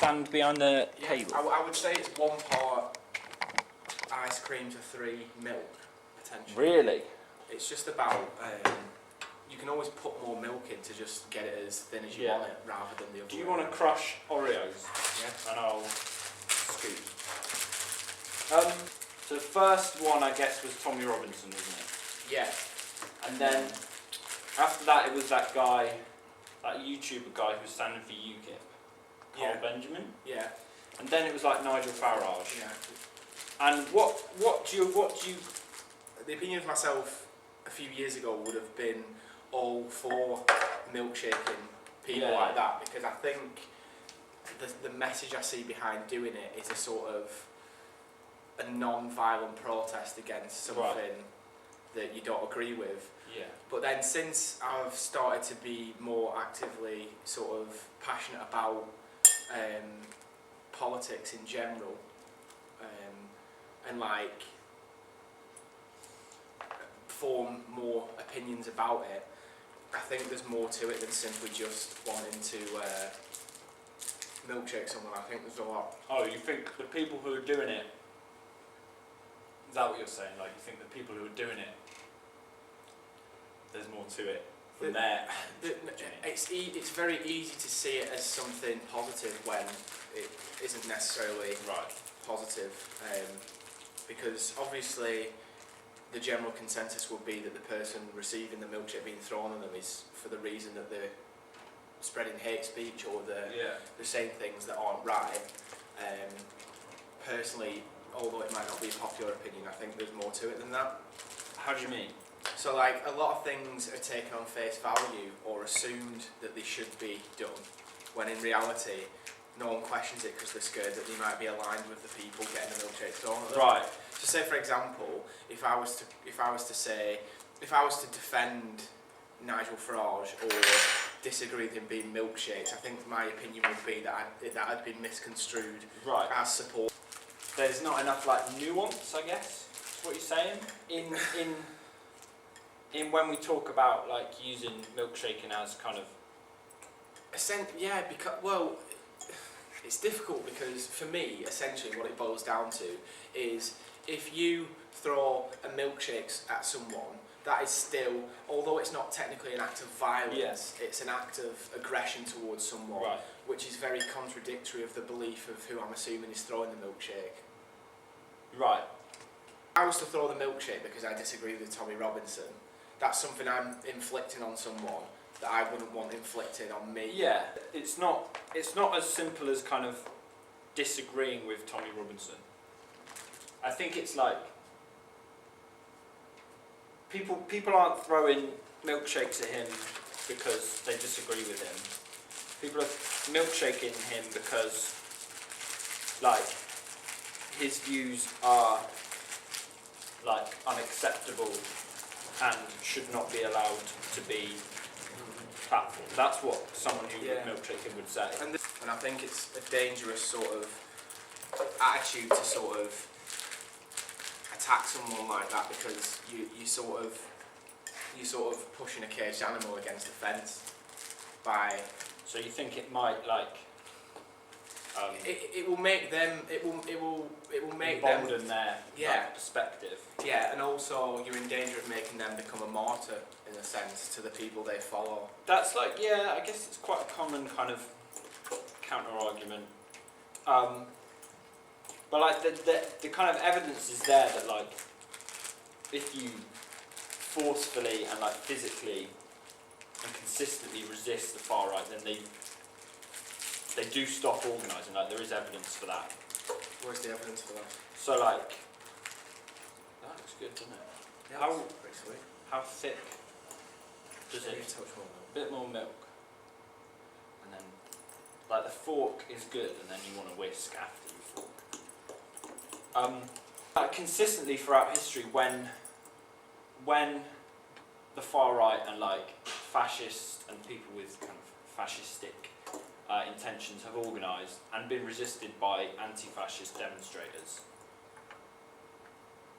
stand behind the table? I would say it's 1 part ice cream to 3 milk, potentially. Really? It's just about, you can always put more milk in to just get it as thin as you want it, rather than the other Do you way want to around. crush Oreos? Yeah. And I'll scoop. So the first one, I guess, was Tommy Robinson, wasn't it? Yeah. And then after that, it was that guy, that YouTuber guy who was standing for UKIP, Carl Benjamin. Yeah. And then it was like Nigel Farage. Yeah. And what do you? The opinion of myself a few years ago would have been all for milkshaking people like that, because I think the message I see behind doing it is a sort of a non-violent protest against something that you don't agree with. Yeah. But then since I've started to be more actively sort of passionate about politics in general, and like form more opinions about it, I think there's more to it than simply just wanting to milkshake someone. I think there's a lot. Oh, you think the people who are doing it? Is that what you're saying? Like, you think the people who are doing it, there's more to it from there? It's very easy to see it as something positive when it isn't necessarily positive, because obviously the general consensus would be that the person receiving the milkshake being thrown on them is for the reason that they're spreading hate speech or they're saying things that aren't right. Personally, although it might not be a popular opinion, I think there's more to it than that. How do you mean? So like, a lot of things are taken on face value or assumed that they should be done, when in reality no one questions it because they're scared that they might be aligned with the people getting the milkshake thrown at them. Right. So say for example, if I was to defend Nigel Farage or disagree with him being milkshakes, I think my opinion would be that had been misconstrued as support. There's not enough like nuance, I guess. That's what you're saying. In when we talk about like using milkshaking as kind of. Because it's difficult because for me, essentially, what it boils down to is if you throw a milkshake at someone, that is still, although it's not technically an act of violence, it's an act of aggression towards someone, which is very contradictory of the belief of who I'm assuming is throwing the milkshake. Right. If I was to throw the milkshake because I disagree with Tommy Robinson, that's something I'm inflicting on someone that I wouldn't want inflicted on me. Yeah, it's not as simple as kind of disagreeing with Tommy Robinson. I think it's like people aren't throwing milkshakes at him because they disagree with him. People are milkshaking him because like his views are like unacceptable and should not be allowed to be platformed. That's what someone who would milkshake him would say. And I think it's a dangerous sort of attitude to sort of attack someone like that, because you sort of pushing a caged animal against the fence by. So you think it might like. It will make them. It will make embolden them. their like, perspective. Yeah, and also you're in danger of making them become a martyr in a sense to the people they follow. That's like I guess it's quite a common kind of counter argument. But like the kind of evidence is there that like if you forcefully and like physically and consistently resist the far right, then they do stop organising. Like there is evidence for that. Where's the evidence for that? So like that looks good, doesn't it? Yeah, that's pretty sweet. How thick does it? Touch more milk. A bit more milk, and then like the fork is good, and then you want to whisk after you fork. Consistently throughout history, when the far right and like fascists and people with kind of fascistic intentions have organised and been resisted by anti-fascist demonstrators,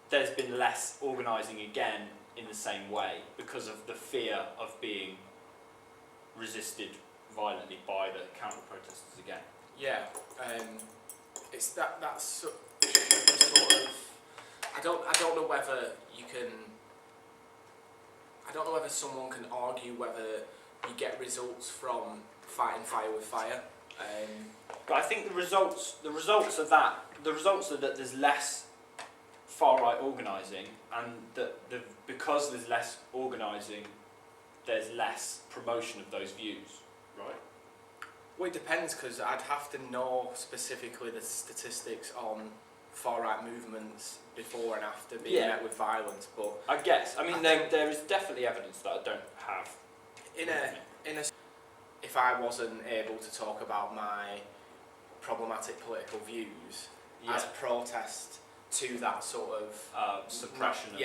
there's been less organising again in the same way because of the fear of being resisted violently by the counter-protesters again. Yeah, It's that's sort of. I don't know whether you can. I don't know whether someone can argue whether you get results from fighting fire with fire. But I think the results are that there's less far right organising, and that because there's less organising, there's less promotion of those views, right? Well, it depends, because I'd have to know specifically the statistics on far right movements before and after being met with violence. But I guess there is definitely evidence that I don't have. If I wasn't able to talk about my problematic political views as protest to that sort of suppression of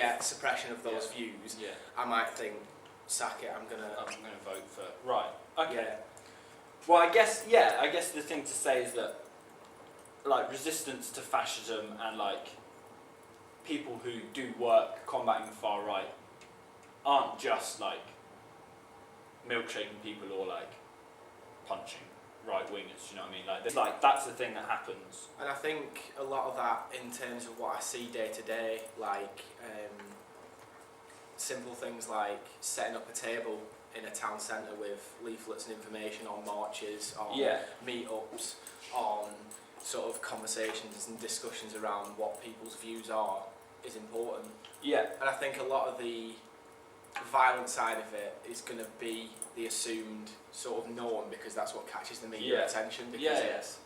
those views, I might think, sack it. I'm gonna vote for right. Okay. Yeah. Well, I guess the thing to say is that, like, resistance to fascism and, like, people who do work combating the far right aren't just, like, milkshaking people or, like, punching right-wingers, you know what I mean? Like, that's the thing that happens. And I think a lot of that, in terms of what I see day to day, like simple things like setting up a table in a town centre with leaflets and information on marches, on meetups, on sort of conversations and discussions around what people's views are, is important. Yeah. And I think a lot of the violent side of it is going to be the assumed sort of norm, because that's what catches the media attention, because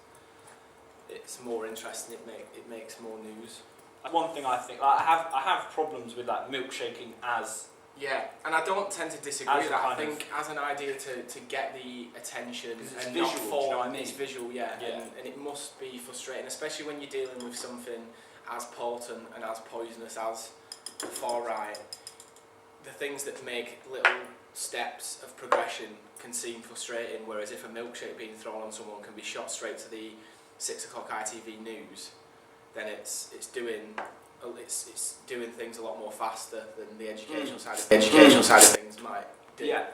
it's more interesting, it makes more news. One thing I think, I have problems with that milkshaking as... Yeah, and I don't tend to disagree with that. I think as an idea to get the attention and visual, not fall, you know what I mean? It's visual, and it must be frustrating, especially when you're dealing with something as potent and as poisonous as the far right. The things that make little steps of progression can seem frustrating, whereas if a milkshake being thrown on someone can be shot straight to the 6 o'clock ITV news, then it's doing things a lot more faster than the educational side of things might do. Yeah.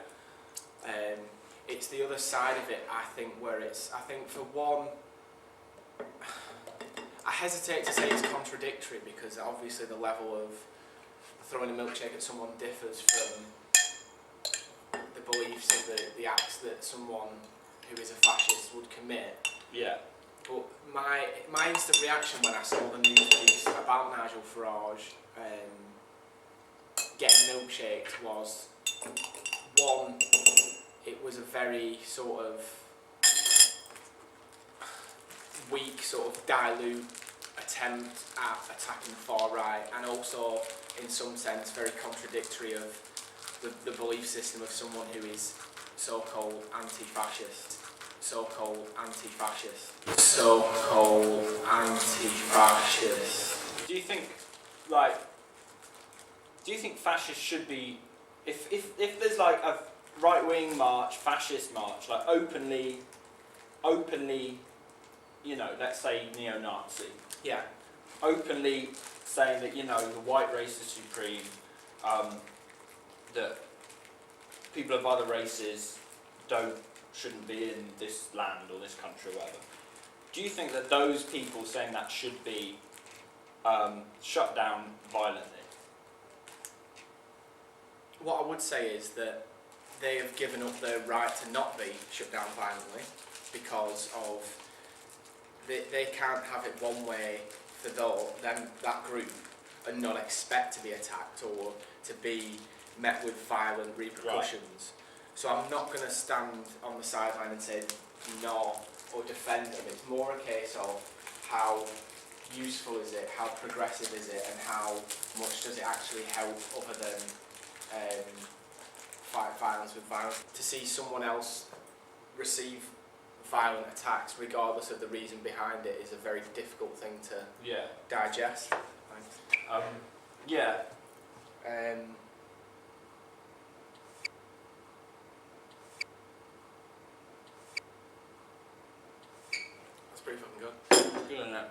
It's the other side of it, I think, where I think for one, I hesitate to say it's contradictory, because obviously the level of throwing a milkshake at someone differs from the beliefs of the acts that someone who is a fascist would commit. Yeah. But my instant reaction when I saw the news piece about Nigel Farage getting milkshaked was, one, it was a very sort of weak, sort of dilute attempt at attacking the far right, and also in some sense very contradictory of the belief system of someone who is so-called anti-fascist. So-called anti-fascist. Do you think fascists should be, if there's like a right-wing march, fascist march, like openly, you know, let's say neo-Nazi. Yeah. Openly saying that, you know, the white race is supreme, that people of other races shouldn't be in this land or this country or whatever. Do you think that those people saying that should be shut down violently? What I would say is that they have given up their right to not be shut down violently, because of they can't have it one way for that group and not expect to be attacked or to be met with violent repercussions. Right. So I'm not going to stand on the sideline and say no or defend them. It's more a case of how useful is it, how progressive is it, and how much does it actually help other than fight violence with violence. To see someone else receive violent attacks, regardless of the reason behind it, is a very difficult thing to digest. Thanks. That's pretty fucking good. Good, isn't it?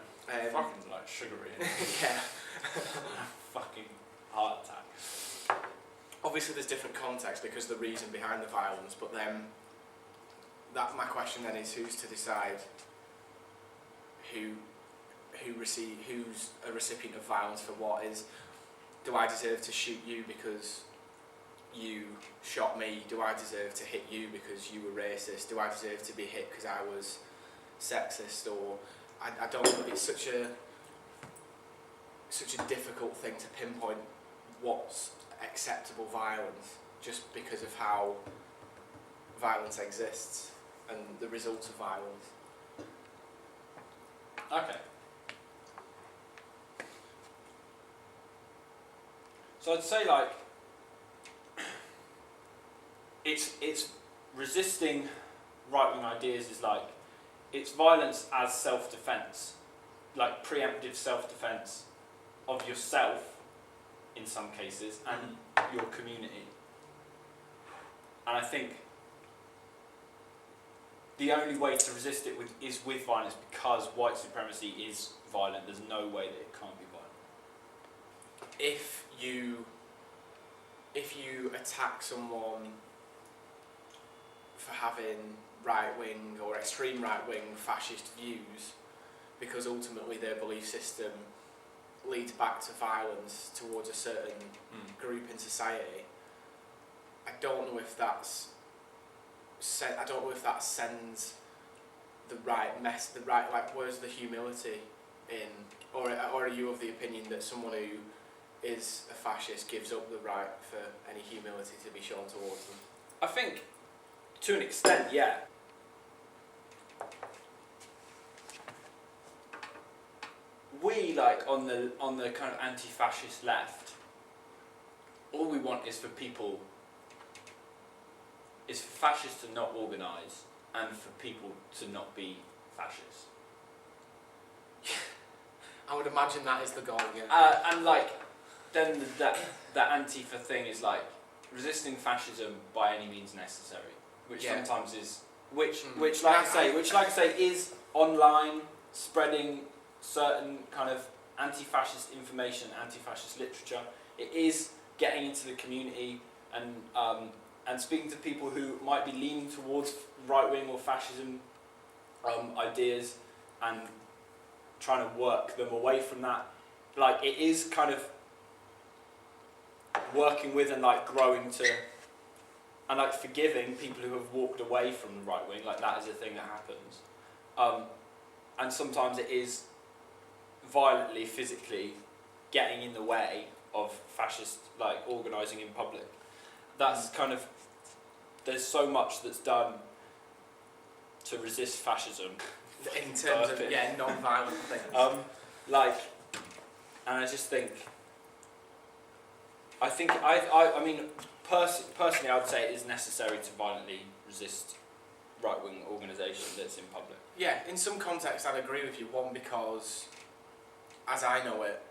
Fucking like sugary. Yeah. Fucking heart attack. Obviously there's different context because of the reason behind the violence, but then my question then is, who's to decide who's a recipient of violence for what is, do I deserve to shoot you because you shot me? Do I deserve to hit you because you were racist? Do I deserve to be hit because I was sexist? Or I don't know. It's such a difficult thing to pinpoint what's acceptable violence, just because of how violence exists and the results of violence. Okay. So I'd say like it's resisting right-wing ideas is like it's violence as self-defense, like preemptive self-defense of yourself in some cases and your community. And I think the only way to resist it is with violence, because white supremacy is violent. There's no way that it can't be violent. If you attack someone for having right-wing or extreme right-wing fascist views, because ultimately their belief system leads back to violence towards a certain group in society, I don't know if that sends the right like, where's the humility in, or are you of the opinion that someone who is a fascist gives up the right for any humility to be shown towards them? I think to an extent, yeah. We, like, on the kind of anti-fascist left, all we want is for fascists to not organise and for people to not be fascists. I would imagine that is the goal, yeah. And like, then that Antifa thing is like resisting fascism by any means necessary, which sometimes is which like I say is online spreading certain kind of anti-fascist information, anti-fascist literature. It is getting into the community and speaking to people who might be leaning towards right-wing or fascism ideas and trying to work them away from that. Like, it is kind of working with and like growing to and like forgiving people who have walked away from the right wing. Like, that is a thing that happens. And sometimes it is violently, physically getting in the way of fascist like organising in public. That's kind of, there's so much that's done to resist fascism in terms of non-violent things. And I just think I mean personally I would say it is necessary to violently resist right-wing organisation that's in public. Yeah, in some contexts I'd agree with you. One, because as I know it,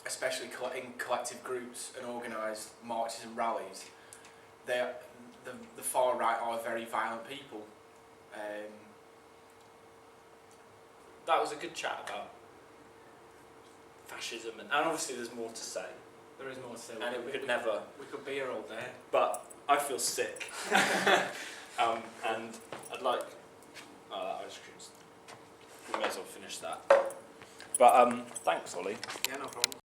especially in collective groups and organised marches and rallies, the far right are very violent people. That was a good chat about fascism, and obviously there's more to say. There is more to say. And we could be here all day. But I feel sick. And I'd like ice cream. We may as well finish that. But thanks, Ollie. Yeah, no problem.